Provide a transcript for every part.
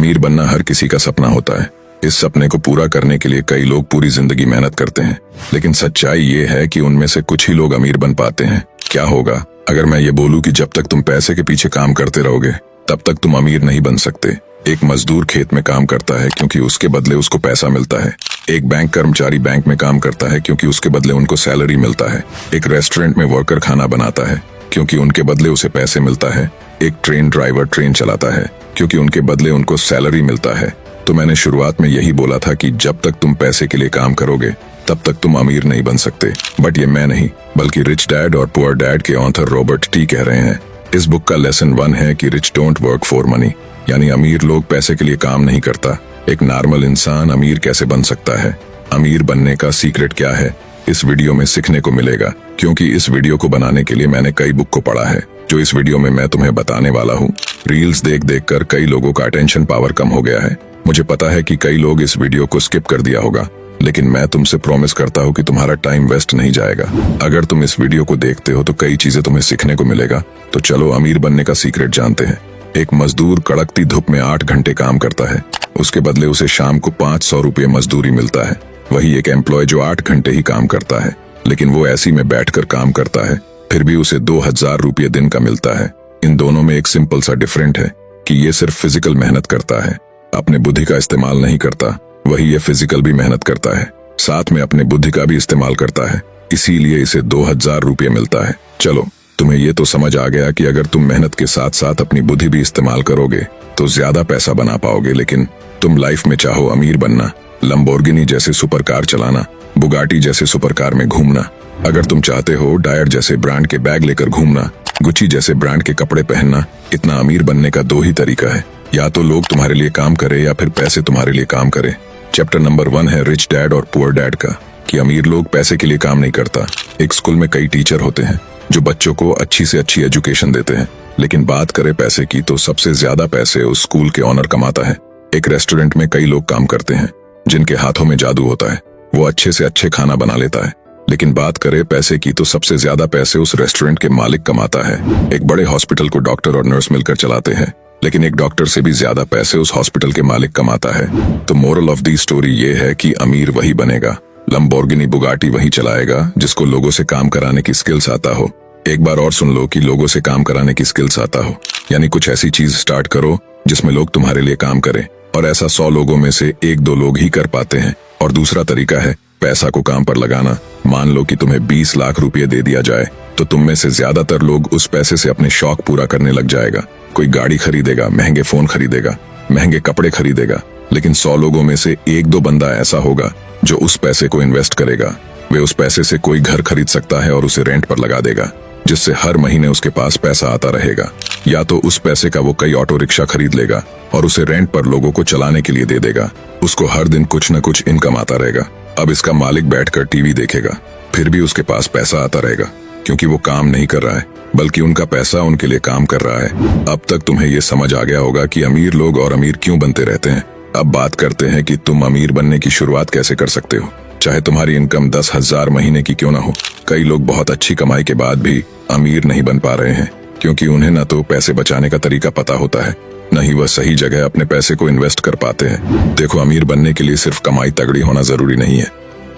अमीर बनना हर किसी का सपना होता है। इस सपने को पूरा करने के लिए कई लोग पूरी जिंदगी मेहनत करते हैं, लेकिन सच्चाई ये है कि उनमें से कुछ ही लोग अमीर बन पाते हैं। क्या होगा अगर मैं ये बोलूं कि जब तक तुम पैसे के पीछे काम करते रहोगे तब तक तुम अमीर नहीं बन सकते। एक मजदूर खेत में काम करता है क्योंकि उसके बदले उसको पैसा मिलता है। एक बैंक कर्मचारी बैंक में काम करता है क्योंकि उसके बदले उनको सैलरी मिलता है। एक रेस्टोरेंट में वर्कर खाना बनाता है क्योंकि उनके बदले उसे पैसे मिलता है। एक ट्रेन ड्राइवर ट्रेन चलाता है क्योंकि उनके बदले उनको सैलरी मिलता है। तो मैंने शुरुआत में यही बोला था कि जब तक तुम पैसे के लिए काम करोगे तब तक तुम अमीर नहीं बन सकते। बट ये मैं नहीं बल्कि रिच डैड और पुअर डैड के ऑथर रॉबर्ट टी कह रहे हैं। इस बुक का लेसन 1 है कि rich don't work for money, यानी अमीर लोग पैसे के लिए काम नहीं करता। एक नॉर्मल इंसान अमीर कैसे बन सकता है, अमीर बनने का सीक्रेट क्या है, इस वीडियो में सीखने को मिलेगा। क्योंकि इस वीडियो को बनाने के लिए मैंने कई बुक को पढ़ा है जो इस वीडियो में मैं तुम्हें बताने वाला हूँ। रील्स देख देख कर कई लोगों का अटेंशन पावर कम हो गया है। मुझे पता है कि कई लोग इस वीडियो को स्किप कर दिया होगा, लेकिन मैं तुमसे प्रॉमिस करता हूँ कि तुम्हारा टाइम वेस्ट नहीं जाएगा। अगर तुम इस वीडियो को देखते हो तो कई चीजें तुम्हें सीखने को मिलेगा। तो चलो अमीर बनने का सीक्रेट जानते हैं। एक मजदूर कड़कती धूप में 8 घंटे काम करता है, उसके बदले उसे शाम को 500 रुपये मजदूरी मिलता है। वही एक एम्प्लॉय जो 8 घंटे ही काम करता है लेकिन वो ऐसी में बैठकर काम करता है, फिर भी उसे 2000 रुपये दिन का मिलता है। इन दोनों में एक सिंपल सा डिफरेंट है कि ये सिर्फ फिजिकल मेहनत करता है, अपने बुद्धि का इस्तेमाल नहीं करता। वही ये फिजिकल भी मेहनत करता है, साथ में अपने बुद्धि का भी इस्तेमाल करता है, इसीलिए इसे 2000 रुपये मिलता है। चलो तुम्हें ये तो समझ आ गया कि अगर तुम मेहनत के साथ साथ अपनी बुद्धि भी इस्तेमाल करोगे तो ज्यादा पैसा बना पाओगे। लेकिन तुम लाइफ में चाहो अमीर बनना, लंबोर्गिनी जैसे सुपर कार चलाना, बुगाटी जैसे सुपर कार में घूमना, अगर तुम चाहते हो डायर जैसे ब्रांड के बैग लेकर घूमना, गुची जैसे ब्रांड के कपड़े पहनना, इतना अमीर बनने का 2 ही तरीका है, या तो लोग तुम्हारे लिए काम करे या फिर पैसे तुम्हारे लिए काम करे। चैप्टर नंबर 1 है रिच डैड और पुअर डैड का, कि अमीर लोग पैसे के लिए काम नहीं करता। एक स्कूल में कई टीचर होते हैं जो बच्चों को अच्छी से अच्छी एजुकेशन देते हैं, लेकिन बात करें पैसे की तो सबसे ज्यादा पैसे उस स्कूल के ऑनर कमाता है। एक रेस्टोरेंट में कई लोग काम करते हैं जिनके हाथों में जादू होता है, वो अच्छे से अच्छे खाना बना लेता है, लेकिन बात करें पैसे की तो सबसे ज्यादा पैसे उस रेस्टोरेंट के मालिक कमाता है। एक बड़े हॉस्पिटल को डॉक्टर और नर्स मिलकर चलाते हैं, लेकिन एक डॉक्टर से भी ज्यादा पैसे उस हॉस्पिटल के मालिक कमाता है। तो मोरल ऑफ दी स्टोरी ये है कि अमीर वही बनेगा, लंबोर्गिनी बुगाटी वही चलाएगा जिसको लोगों से काम कराने की स्किल्स आता हो। एक बार और सुन लो कि लोगों से काम कराने की स्किल्स आता हो, यानी कुछ ऐसी चीज स्टार्ट करो जिसमें लोग तुम्हारे लिए काम करें, और ऐसा 100 लोगों में से 1-2 लोग ही कर पाते हैं। और दूसरा तरीका है पैसा को काम पर लगाना। मान लो कि तुम्हें 20 लाख रुपये दे दिया जाए तो तुम में से ज्यादातर लोग उस पैसे से अपने शौक पूरा करने लग जाएगा। कोई गाड़ी खरीदेगा, महंगे फोन खरीदेगा, महंगे कपड़े खरीदेगा, लेकिन 100 लोगों में से 1-2 बंदा ऐसा होगा जो उस पैसे को इन्वेस्ट करेगा। वे उस पैसे से कोई घर खरीद सकता है और उसे रेंट पर लगा देगा, जिससे हर महीने उसके पास पैसा आता रहेगा। या तो उस पैसे का वो कई ऑटो रिक्शा खरीद लेगा और उसे रेंट पर लोगों को चलाने के लिए दे देगा। उसको हर दिन कुछ न कुछ इनकम आता रहेगा। अब इसका मालिक बैठकर टीवी देखेगा, फिर भी उसके पास पैसा आता रहेगा, क्योंकि वो काम नहीं कर रहा है बल्कि उनका पैसा उनके लिए काम कर रहा है। अब तक तुम्हें ये समझ आ गया होगा कि अमीर लोग और अमीर क्यों बनते रहते हैं। अब बात करते हैं कि तुम अमीर बनने की शुरुआत कैसे कर सकते हो, चाहे तुम्हारी इनकम 10,000 महीने की क्यों ना हो। कई लोग बहुत अच्छी कमाई के बाद भी अमीर नहीं बन पा रहे हैं, क्योंकि उन्हें न तो पैसे बचाने का तरीका पता होता है, न ही वह सही जगह अपने पैसे को इन्वेस्ट कर पाते हैं। देखो, अमीर बनने के लिए सिर्फ कमाई तगड़ी होना जरूरी नहीं है।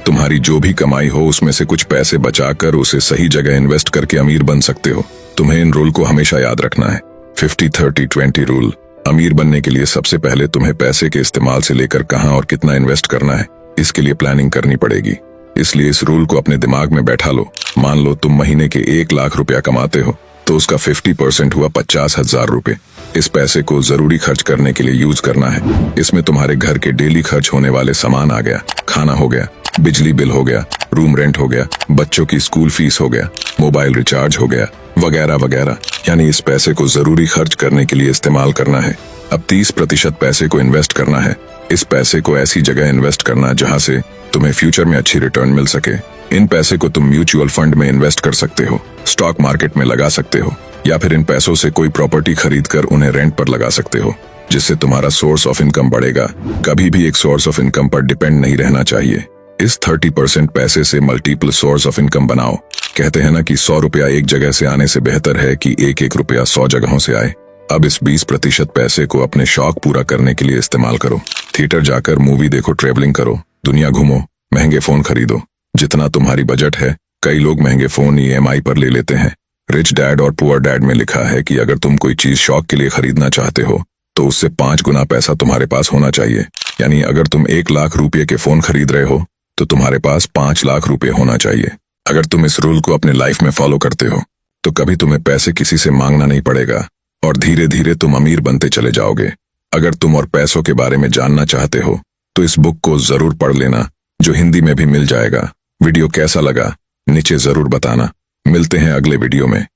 तुम्हारी जो भी कमाई हो उसमें से कुछ पैसे बचाकर उसे सही जगह इन्वेस्ट करके अमीर बन सकते हो। तुम्हें इन रूल को हमेशा याद रखना है। 50-30-20 रूल। अमीर बनने के लिए सबसे पहले तुम्हें पैसे के इस्तेमाल से लेकर कहां और कितना इन्वेस्ट करना है, इसके लिए प्लानिंग करनी पड़ेगी। इसलिए इस रूल को अपने दिमाग में बैठा लो। मान लो तुम महीने के 1 लाख रुपया कमाते हो तो उसका 50% हुआ 50,000 रुपये। इस पैसे को जरूरी खर्च करने के लिए यूज करना है। इसमें तुम्हारे घर के डेली खर्च होने वाले सामान आ गया, खाना हो गया, बिजली बिल हो गया, रूम रेंट हो गया, बच्चों की स्कूल फीस हो गया, मोबाइल रिचार्ज हो गया, वगैरह वगैरह। यानी इस पैसे को जरूरी खर्च करने के लिए इस्तेमाल करना है। अब 30% पैसे को इन्वेस्ट करना है। इस पैसे को ऐसी जगह इन्वेस्ट करना जहां से तुम्हें फ्यूचर में अच्छी रिटर्न मिल सके। इन पैसे को तुम म्यूचुअल फंड में इन्वेस्ट कर सकते हो, स्टॉक मार्केट में लगा सकते हो, या फिर इन पैसों से कोई प्रॉपर्टी खरीद कर उन्हें रेंट पर लगा सकते हो, जिससे तुम्हारा सोर्स ऑफ इनकम बढ़ेगा। कभी भी एक सोर्स ऑफ इनकम पर डिपेंड नहीं रहना चाहिए। इस 30% पैसे से मल्टीपल सोर्स ऑफ इनकम बनाओ। कहते हैं ना कि 100 रुपया एक जगह से आने से बेहतर है कि 1-1 रुपया 100 जगहों से आए। अब इस 20% पैसे को अपने शौक पूरा करने के लिए इस्तेमाल करो। थिएटर जाकर मूवी देखो, ट्रेवलिंग करो, दुनिया घूमो, महंगे फोन खरीदो, जितना तुम्हारी बजट है। कई लोग महंगे फोन EMI पर ले लेते हैं। रिच डैड और पुअर डैड में लिखा है कि अगर तुम कोई चीज शौक के लिए खरीदना चाहते हो तो उससे 5 गुना पैसा तुम्हारे पास होना चाहिए। यानी अगर तुम 1 लाख रुपए के फोन खरीद रहे हो तो तुम्हारे पास 5 लाख रुपए होना चाहिए। अगर तुम इस रूल को अपने लाइफ में फॉलो करते हो तो कभी तुम्हें पैसे किसी से मांगना नहीं पड़ेगा और धीरे धीरे तुम अमीर बनते चले जाओगे। अगर तुम और पैसों के बारे में जानना चाहते हो तो इस बुक को जरूर पढ़ लेना, जो हिंदी में भी मिल जाएगा। वीडियो कैसा लगा नीचे जरूर बताना। मिलते हैं अगले वीडियो में।